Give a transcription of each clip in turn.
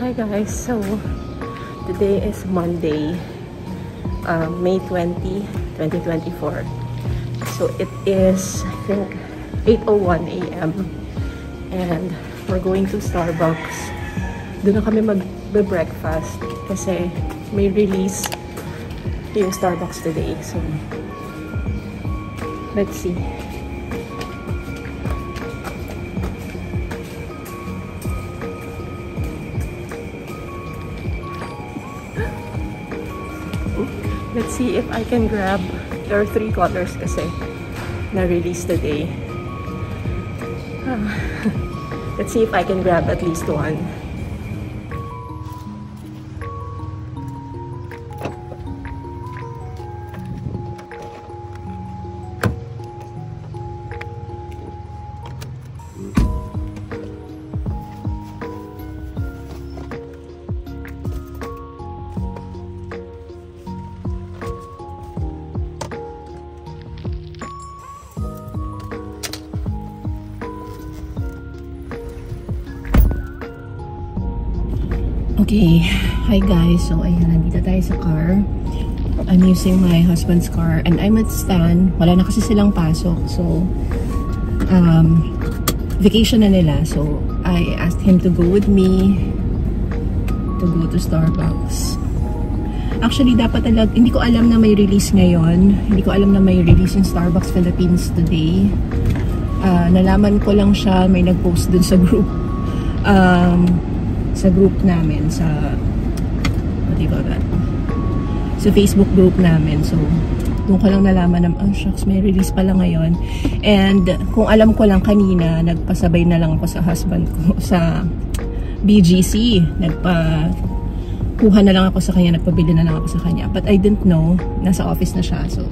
Hi guys, so today is Monday, May 20, 2024. So it is, I think, 8:01 a.m. and we're going to Starbucks. Doon na kami mag-breakfast kasi may release yung Starbucks today. So let's see. Let's see if I can grab. There are 3 colors kasi na-release today. Let's see if I can grab at least one. Okay, hi guys. So ayan, nandito tayo sa car. I'm using my husband's car and I'm at Stan. Wala na kasi silang pasok. So vacation na nila. So I asked him to go with me to go to Starbucks. Actually, dapat talaga, hindi ko alam na may release ngayon. Hindi ko alam na may release in Starbucks Philippines today. Nalaman ko lang siya, may nag-post dun sa group. Sa group namin, sa what do you call that? Sa Facebook group namin. So doon ko lang nalaman na, oh shucks, may release pala ngayon. And kung alam ko lang kanina, nagpasabay na lang ako sa husband ko sa BGC. Nagpakuha na lang ako sa kanya, nagpabili na lang ako sa kanya. But I didn't know, nasa office na siya. So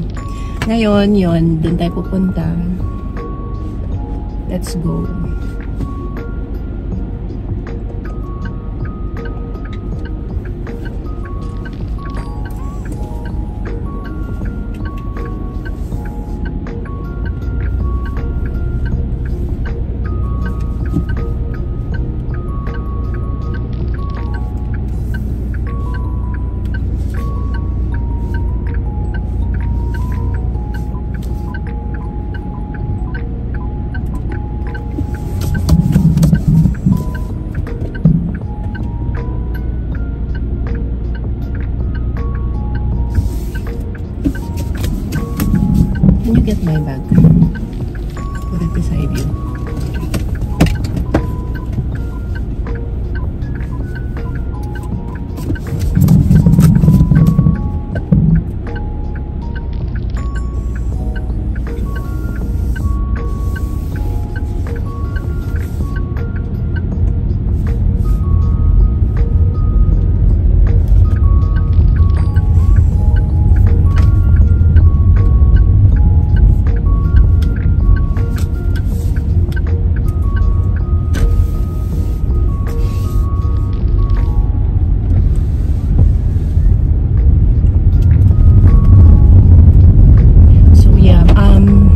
ngayon, yun, doon tayo pupunta. Let's go. Can you get my bag? Put it beside you.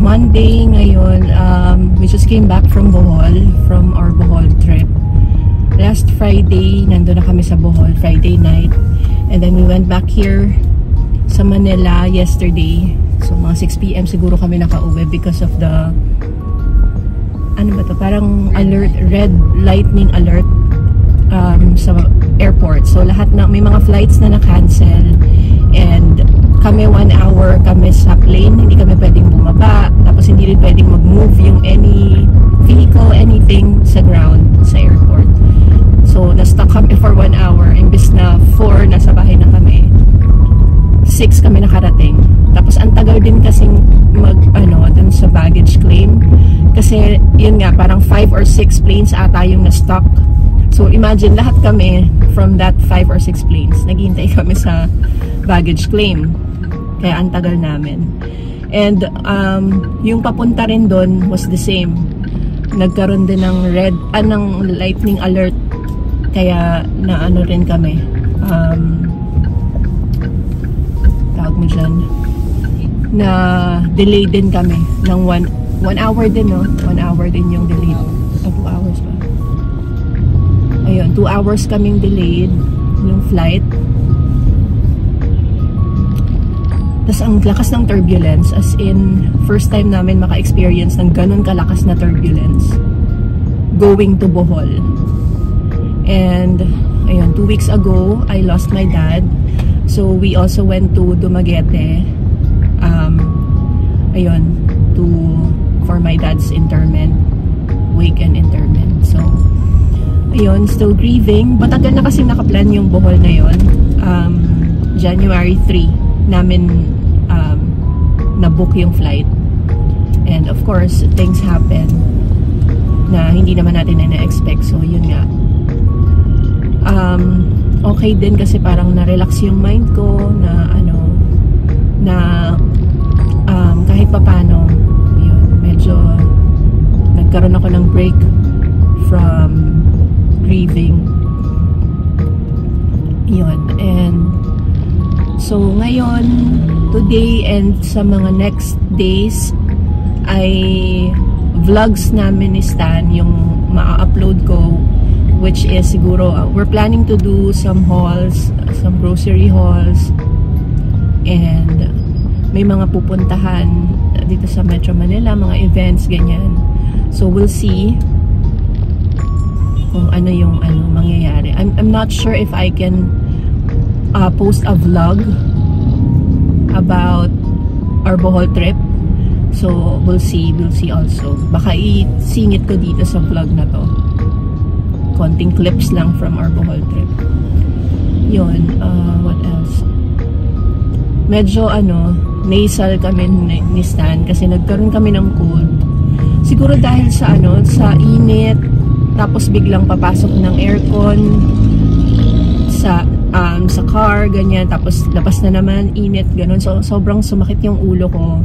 Monday ngayon, we just came back from Bohol, from our Bohol trip. Last Friday, nandun na kami sa Bohol, Friday night. And then we went back here sa Manila yesterday. So mga 6 PM siguro kami nakauwi because of the, ano ba to, parang alert, red lightning alert sa airport. So lahat na, may mga flights na na-cancel. And kami 1 hour kami sa plane, hindi kami pwedeng bumaba, tapos hindi rin pwedeng mag-move yung any vehicle, anything sa ground, sa airport. So na-stuck kami for 1 hour, imbis na 4 nasa bahay na kami, 6 kami nakarating. Tapos ang tagal din kasing dun sa baggage claim, kasi yun nga, parang 5 or 6 planes ata yung na-stuck. So imagine, lahat kami from that 5 or 6 planes, naghihintay kami sa baggage claim. Kaya ang tagal namin. And yung papunta rin doon was the same. Nagkaroon din ng ng lightning alert. Kaya na ano rin kami. Tawag mo dyan. Na delay din kami ng 1 hour din, no? 1 hour din yung delay. 2 hours ba? Ayun. 2 hours kaming delayed yung flight. Tas ang lakas ng turbulence, as in first time namin maka-experience ng ganun kalakas na turbulence going to Bohol. And ayun, 2 weeks ago I lost my dad, so we also went to Dumaguete ayun, for my dad's interment, wake and interment. So ayun, still grieving, but agad na kasing nakaplan yung Bohol na yun. January 3 namin na-book yung flight, and of course things happen na hindi naman natin na-expect. So yun nga, okay din kasi parang na-relax yung mind ko na kahit papano yun, medyo nagkaroon ako ng break from grieving yun. And so ngayon, today and sa mga next days ay vlogs namin ni Stan yung ma-upload ko, which is siguro we're planning to do some hauls, some grocery hauls, and may mga pupuntahan dito sa Metro Manila, mga events, ganyan. So we'll see kung ano yung mangyayari. I'm not sure if I can post a vlog about our Bohol trip. So we'll see also. Baka isingit ko dito sa vlog na to. Konting clips lang from our Bohol trip. Yun, what else? Medyo nasal kami ni Stan kasi nagkaroon kami ng cold. Siguro dahil sa sa init, tapos biglang papasok ng aircon sa car, ganyan, tapos labas na naman, init, ganun. So sobrang sumakit yung ulo ko.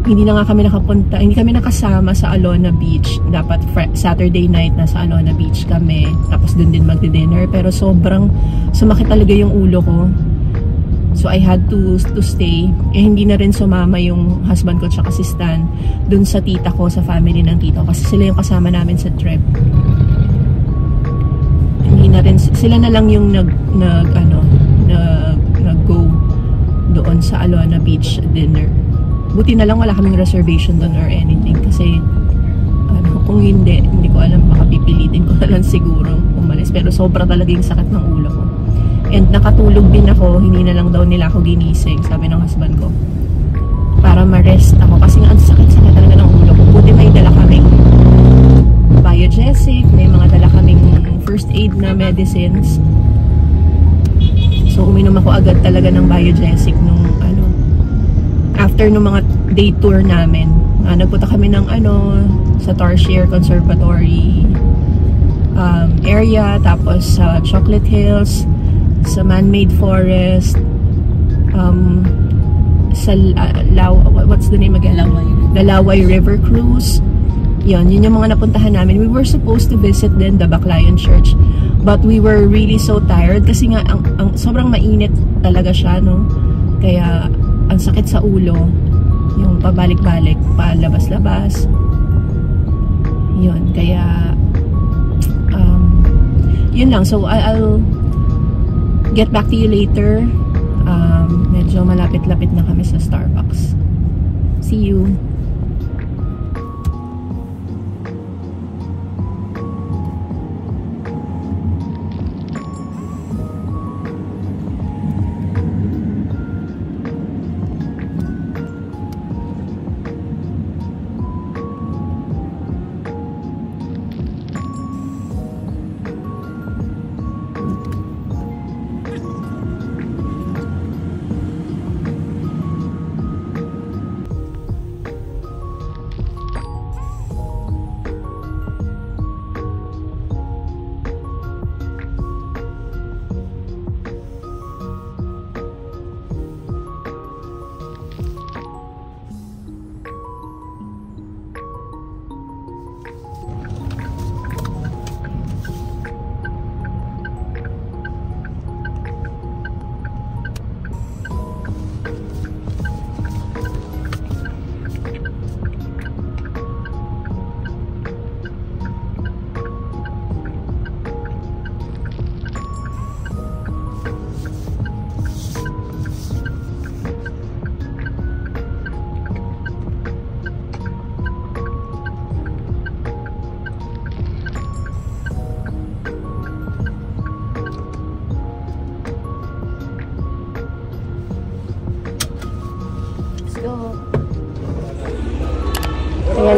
Hindi na nga kami nakapunta, hindi kami nakasama sa Alona Beach. Dapat Saturday night na sa Alona Beach kami, tapos dun din magdi-dinner, pero sobrang sumakit talaga yung ulo ko. So I had to stay. Hindi na rin sumama yung husband ko tsaka si Stan dun sa tita ko, sa family ng tita ko, kasi sila yung kasama namin sa trip. Hindi na rin, sila na lang yung nag-go doon sa Alona Beach dinner. Buti na lang wala kaming reservation doon or anything, kasi kung hindi ko alam, makapipilitin ko na lang siguro umalis. Pero sobra talaga yung sakit ng ulo ko. And nakatulog din ako, hindi na lang daw nila ako ginising, sabi ng husband ko, para ma-rest ako kasi nga ang sakit-sakit talaga ng ulo ko. Buti may dala kaming Biogesic, may mga dala kaming first aid na medicines. So uminom ako agad talaga ng Biogesic nung after nung mga day tour namin. Nagpunta kami ng sa Tarsier Conservatory area, tapos sa Chocolate Hills, sa Man-Made Forest, sa what's the name again? The Laway River Cruise. Yun yung mga napuntahan namin. We were supposed to visit then the Baclayan Church, but we were really so tired kasi nga ang sobrang mainit talaga siya, no? Kaya ang sakit sa ulo, yung pabalik-balik, palabas-labas. Yun, kaya yun lang. So I'll get back to you later. Medyo malapit-lapit na kami sa Starbucks. See you.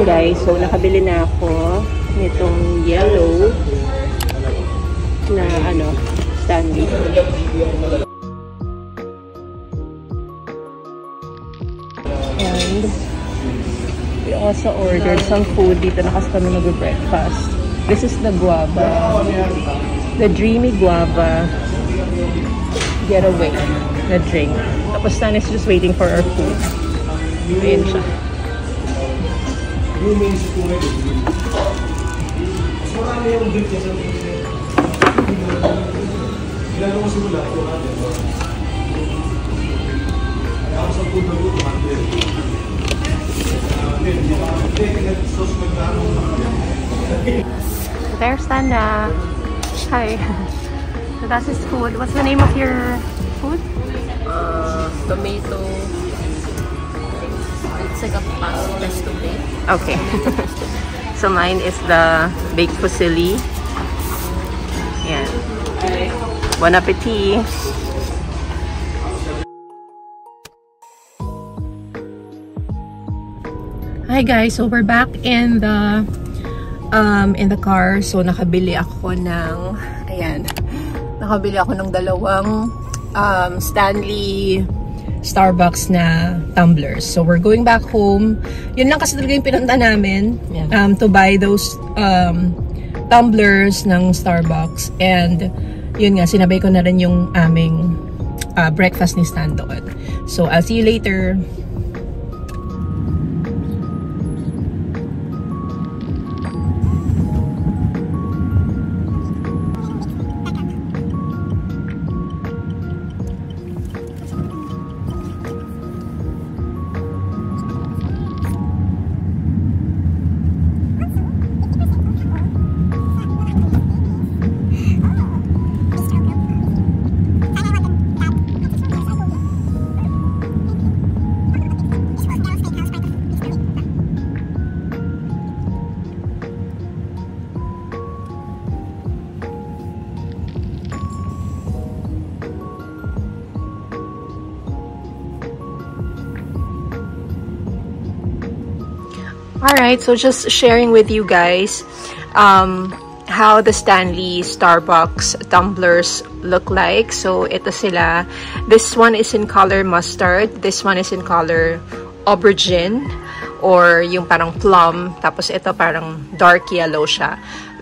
guys, so nakabili na ako nitong yellow na Stanley. And we also ordered some food dito na kasi kami mag-breakfast. This is the guava. The Dreamy Guava Getaway na drink. Tapos Stan is just waiting for our food. Ayan siya. There's Standa. Hi. So that's his food. What's the name of your food? Tomato. It's like a pesto bake. Okay. So mine is the baked fusilli. Yan. Bon appetit. Hi guys, so we're back in the car. So nakabili ako ng dalawang Stanley Starbucks na tumblers. So we're going back home. Yun lang kasi talaga yung pinunta namin to buy those tumblers ng Starbucks. And yun nga, sinabay ko na rin yung aming breakfast ni Stan doon. So I'll see you later. Alright, so just sharing with you guys how the Stanley Starbucks tumblers look like. So ito sila. This one is in color mustard. This one is in color aubergine or yung parang plum. Tapos ito parang dark yellow siya.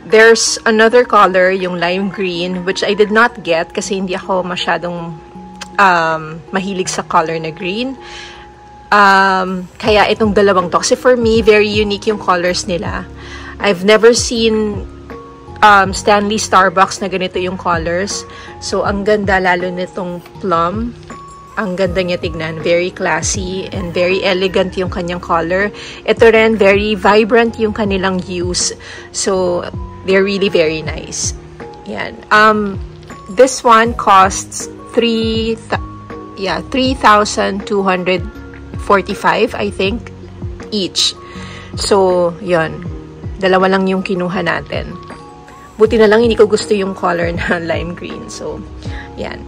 There's another color, yung lime green, which I did not get kasi hindi ako masyadong mahilig sa color na green. Kaya itong dalawang to. Kasi for me, very unique yung colors nila. I've never seen Stanley Starbucks na ganito yung colors. So, ang ganda lalo nitong plum. Ang ganda niya tignan. Very classy and very elegant yung kanyang color. Ito rin, very vibrant yung kanilang hues. So, they're really very nice. Yan. This one costs $3,245, I think, each. So, yun. Dalawa lang yung kinuha natin. Buti na lang hindi ko gusto yung color na lime green. So, yan.